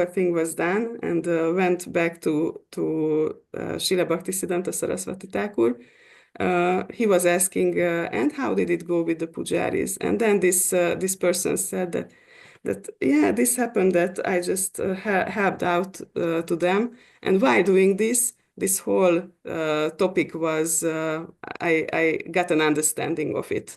thing was done, and went back to Srila Bhaktisiddhanta Saraswati Thakur, he was asking, and how did it go with the pujaris? And then this person said that yeah, this happened, that I just helped out to them, and while doing this whole topic was I got an understanding of it.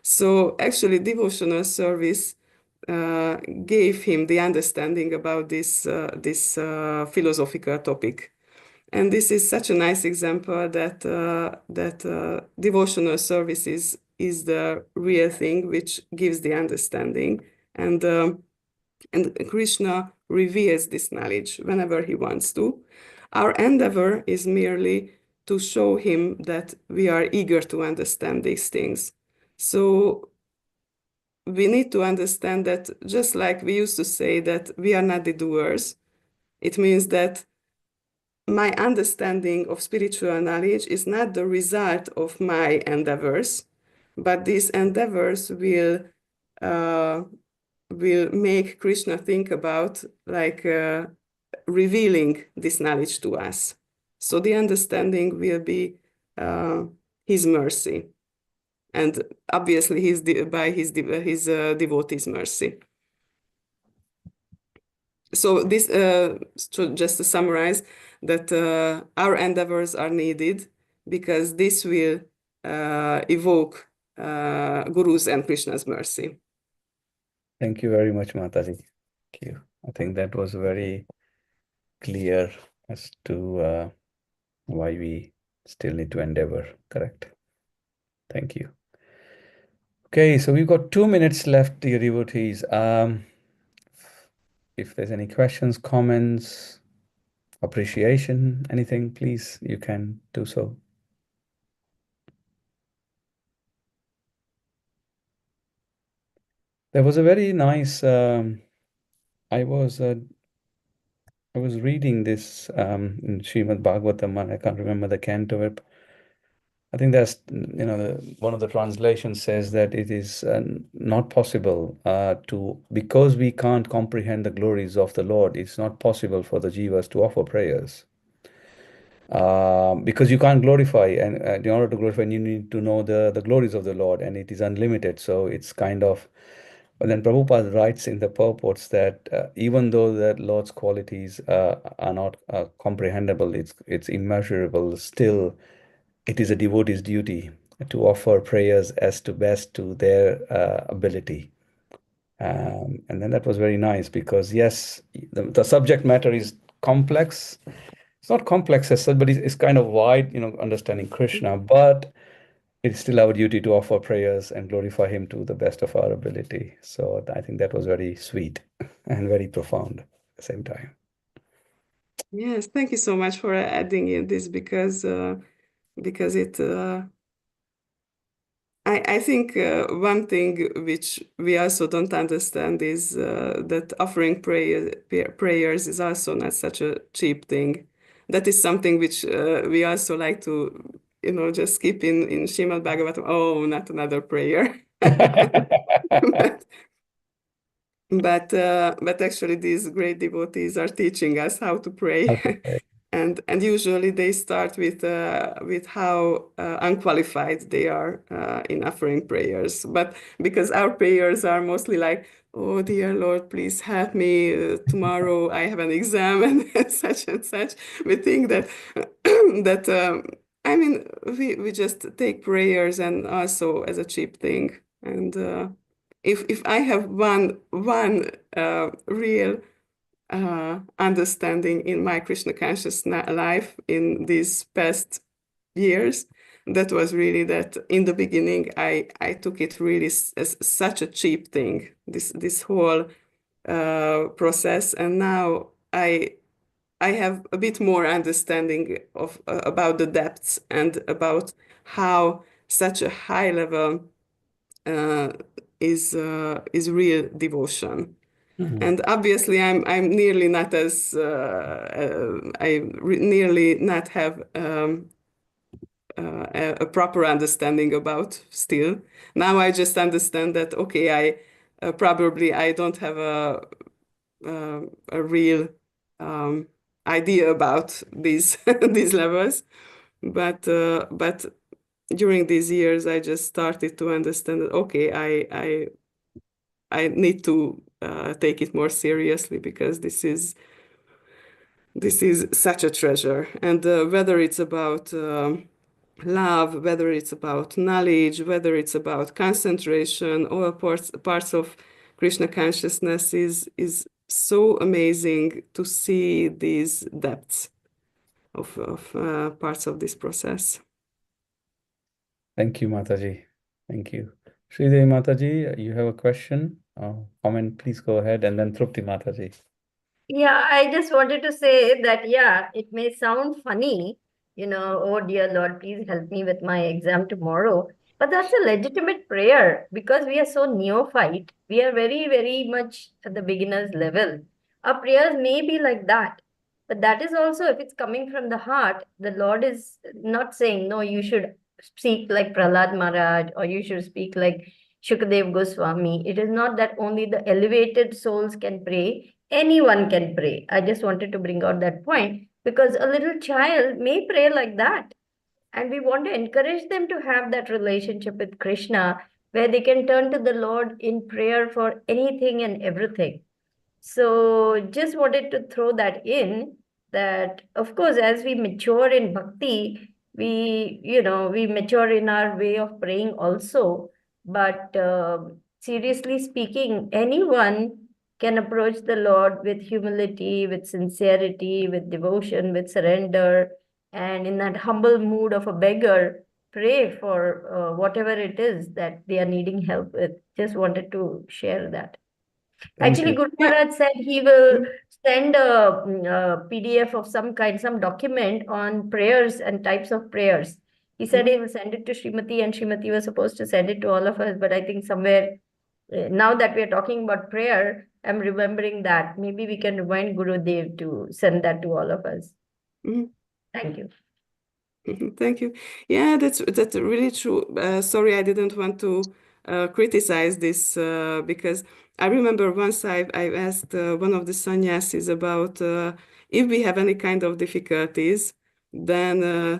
So actually, devotional service gave him the understanding about this philosophical topic. And this is such a nice example that devotional service is the real thing which gives the understanding, and Krishna reveals this knowledge whenever he wants to. Our endeavor is merely to show him that we are eager to understand these things. So we need to understand that, just like we used to say that we are not the doers, it means that my understanding of spiritual knowledge is not the result of my endeavors, but these endeavors uh, will make Krishna think about like revealing this knowledge to us. So the understanding will be uh, his mercy, and obviously by his devotees' mercy. So this, just to summarize, that our endeavors are needed because this will evoke Guru's and Krishna's mercy. Thank you very much, Mataji. Thank you. I think that was very clear as to why we still need to endeavor. Correct. Thank you. Okay, so we've got 2 minutes left, dear devotees. If there's any questions, comments, appreciation, anything, please, you can do so. There was a very nice, I was reading this in Srimad Bhagavatam, and I can't remember the canto. I think that's, one of the translations says that it is not possible because we can't comprehend the glories of the Lord, it's not possible for the jivas to offer prayers. Because you can't glorify, and in order to glorify, you need to know the glories of the Lord, and it is unlimited. So it's kind of, but then Prabhupada writes in the purports that even though the Lord's qualities are not comprehensible, it's immeasurable, still it is a devotee's duty to offer prayers as to best to their ability. And then that was very nice because, yes, the subject matter is complex. It's not complex as such, but it's kind of wide, understanding Krishna, but it's still our duty to offer prayers and glorify him to the best of our ability. So I think that was very sweet and very profound at the same time. Yes, thank you so much for adding in this because it I think one thing which we also don't understand is that offering prayers is also not such a cheap thing. That is something which we also like to, just keep in Srimad Bhagavatam. Oh, not another prayer. But but actually, these great devotees are teaching us how to pray. And usually they start with how unqualified they are in offering prayers. But because our prayers are mostly like, oh dear Lord, please help me. Tomorrow I have an exam and such and such. We think that that I mean we just take prayers and also as a cheap thing. And if I have one real understanding in my Krishna conscious life in these past years, that was really that in the beginning I took it really as such a cheap thing, this whole process, and now I have a bit more understanding of about the depths and about how such a high level is real devotion. And obviously, I'm nearly not as nearly not have a proper understanding about still. Now I just understand that okay, I probably I don't have a real idea about these these levels, but during these years I just started to understand that okay, I need to take it more seriously because this is such a treasure. And whether it's about love, whether it's about knowledge, whether it's about concentration, all parts of Krishna consciousness is so amazing to see these depths of parts of this process. Thank you, Mataji. Thank you. Sridevi Mataji, you have a question or comment? Please go ahead, and then Trupti Mataji. Yeah, I just wanted to say that, yeah, it may sound funny, oh dear Lord, please help me with my exam tomorrow. But that's a legitimate prayer because we are so neophyte. We are very, very much at the beginner's level. Our prayers may be like that. But that is also, if it's coming from the heart, the Lord is not saying, no, you should speak like Prahlad Maharaj or you should speak like Shukadev Goswami. It is not that only the elevated souls can pray, anyone can pray. I just wanted to bring out that point because a little child may pray like that. And we want to encourage them to have that relationship with Krishna where they can turn to the Lord in prayer for anything and everything. So just wanted to throw that in that, of course, as we mature in bhakti, we mature in our way of praying also. But seriously speaking, anyone can approach the Lord with humility, with sincerity, with devotion, with surrender, and in that humble mood of a beggar, pray for whatever it is that they are needing help with. Just wanted to share that. Thank Actually, you. Guru Yeah. Maharaj said he will send a PDF of some kind, some document on prayers and types of prayers. He said he will send it to Srimati, and Srimati was supposed to send it to all of us. But I think somewhere, now that we are talking about prayer, I'm remembering that. Maybe we can remind Guru Dev to send that to all of us. Mhm. Thank you. Thank you. Yeah, that's really true. Sorry, I didn't want to criticize this because I remember once I asked one of the sannyasis about if we have any kind of difficulties, then uh,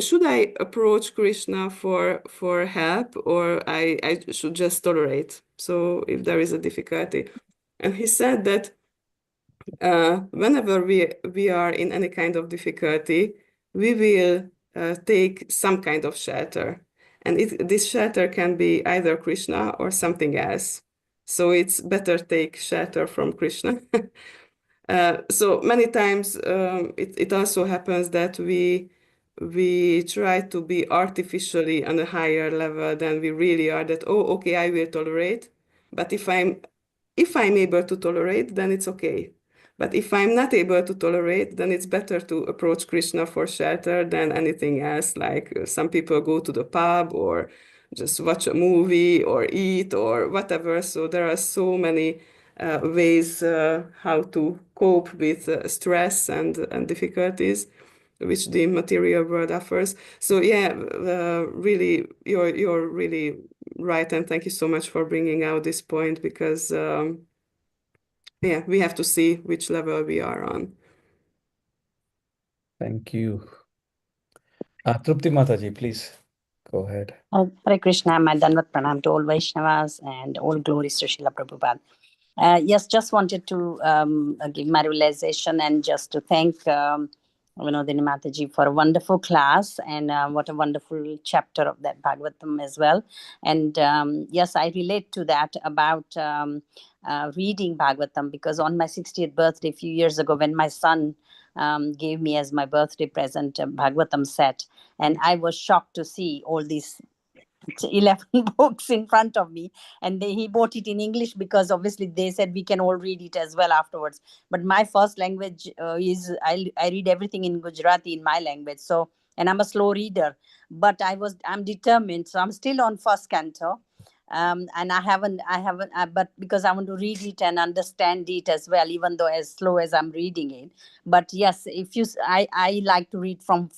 should I approach Krishna for help, or I should just tolerate? So if there is a difficulty, and he said that whenever we are in any kind of difficulty, we will take some kind of shelter. And this shelter can be either Krishna or something else. So it's better take shelter from Krishna. So many times it also happens that we try to be artificially on a higher level than we really are, that, oh, okay, I will tolerate. But if I'm able to tolerate, then it's okay. But if I'm not able to tolerate, then it's better to approach Krishna for shelter than anything else. Like some people go to the pub or just watch a movie or eat or whatever. So there are so many ways how to cope with stress and difficulties which the material world offers. So yeah, really, you're really right, and thank you so much for bringing out this point because yeah, we have to see which level we are on. Thank you. Trupti Mataji, please go ahead. Hare Krishna, my Danvat Pranam to all Vaishnavas and all glories to Srila Prabhupada. Yes, just wanted to give my realization and just to thank Vinodini Mataji for a wonderful class and what a wonderful chapter of that Bhagavatam as well. And yes, I relate to that about reading Bhagavatam because on my 60th birthday, a few years ago, when my son gave me as my birthday present a Bhagavatam set, and I was shocked to see all these 11 books in front of me, and he bought it in English because obviously they said we can all read it as well afterwards. But my first language is I read everything in Gujarati in my language, so, and I'm a slow reader, but I'm determined, so I'm still on first canto. And I haven't but because I want to read it and understand it as well, even though as slow as I'm reading it. But yes, if you I like to read from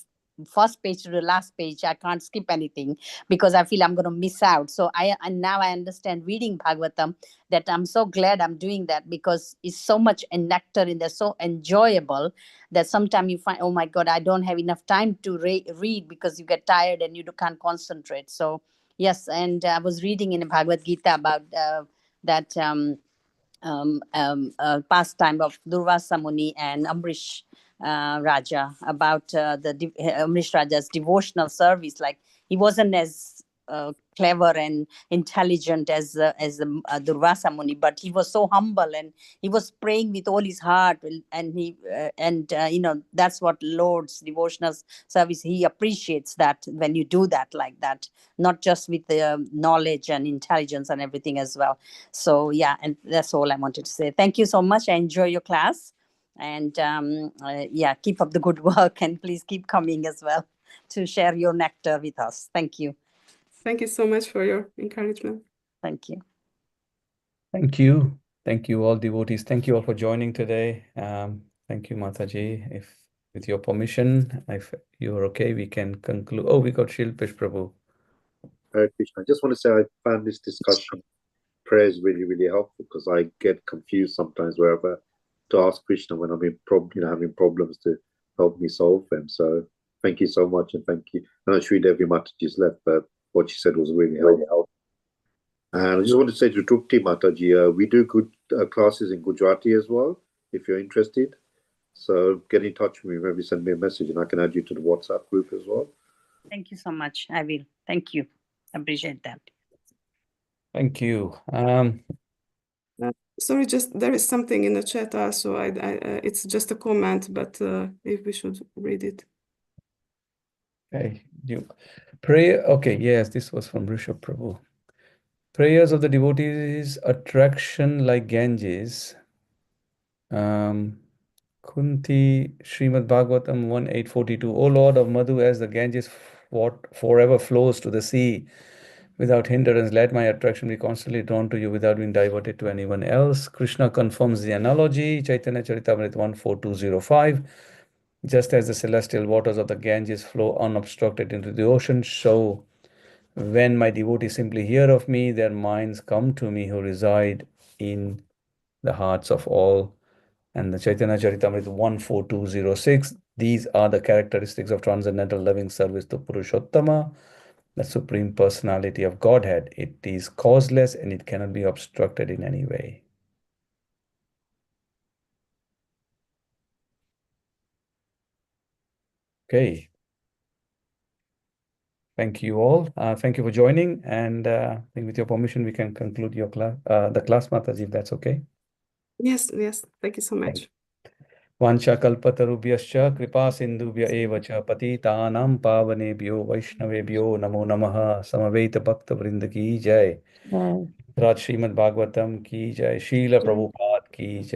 first page to the last page. I can't skip anything because I feel I'm going to miss out. So and now I understand reading Bhagavatam, that I'm so glad I'm doing that because it's so much nectar in there, so enjoyable that sometimes you find, oh my God, I don't have enough time to read because you get tired and you can't concentrate. So yes, and I was reading in Bhagavad Gita about that pastime of Durvasa Muni and Amrish Raja, about Amrish Raja's devotional service. Like he wasn't as clever and intelligent as Durvasa Muni, but he was so humble and he was praying with all his heart, and that's what Lord's devotional service. He appreciates that when you do that like that, not just with the knowledge and intelligence and everything as well. So yeah, and that's all I wanted to say. Thank you so much. I enjoy your class. And yeah, keep up the good work, and please keep coming as well to share your nectar with us. Thank you. Thank you so much for your encouragement. Thank you. Thank you. Thank you, all devotees. Thank you all for joining today. Thank you, Mataji. If with your permission, if you're okay, we can conclude. Oh, we got Shilpesh Prabhu. Hare Krishna. I just want to say I found this discussion prayers really, really helpful because I get confused sometimes wherever to ask Krishna when I'm in having problems to help me solve them. So thank you so much, and thank you. I know Sri Devi Mataji's left, but what she said was really helpful. And I just want to say to Trupti Mataji, we do good classes in Gujarati as well, if you're interested. So get in touch with me, maybe send me a message and I can add you to the WhatsApp group as well. Thank you so much. I will. Thank you. Appreciate that. Thank you. Sorry, just there is something in the chat also. It's just a comment, but if we should read it. Okay, you pray. Okay, yes, this was from Rishabh Prabhu. Prayers of the devotees, attraction like Ganges. Kunti Srimad Bhagavatam 1.8.42. O Lord of Madhu, as the Ganges forever flows to the sea without hindrance, let my attraction be constantly drawn to you without being diverted to anyone else. Krishna confirms the analogy, Chaitanya Charitamrita 1.4.205. Just as the celestial waters of the Ganges flow unobstructed into the ocean, so when my devotees simply hear of me, their minds come to me who reside in the hearts of all. And the Chaitanya Charitamrita 1.4.206. These are the characteristics of transcendental loving service to Purushottama, the Supreme Personality of Godhead. It is causeless and it cannot be obstructed in any way. Okay. Thank you all. Thank you for joining. And I think with your permission, we can conclude your class, the class, Mataji, if that's okay. Yes, thank you so much. Vanchakalpatarubhyascha kripa sindhubhya eva cha patitanam pavanebhyo vaishnavebhyo namo namaha samaveta bhakta vrinda ki jai. Raj Srimad Bhagavatam ki jai. Srila Prabhupada ki jai.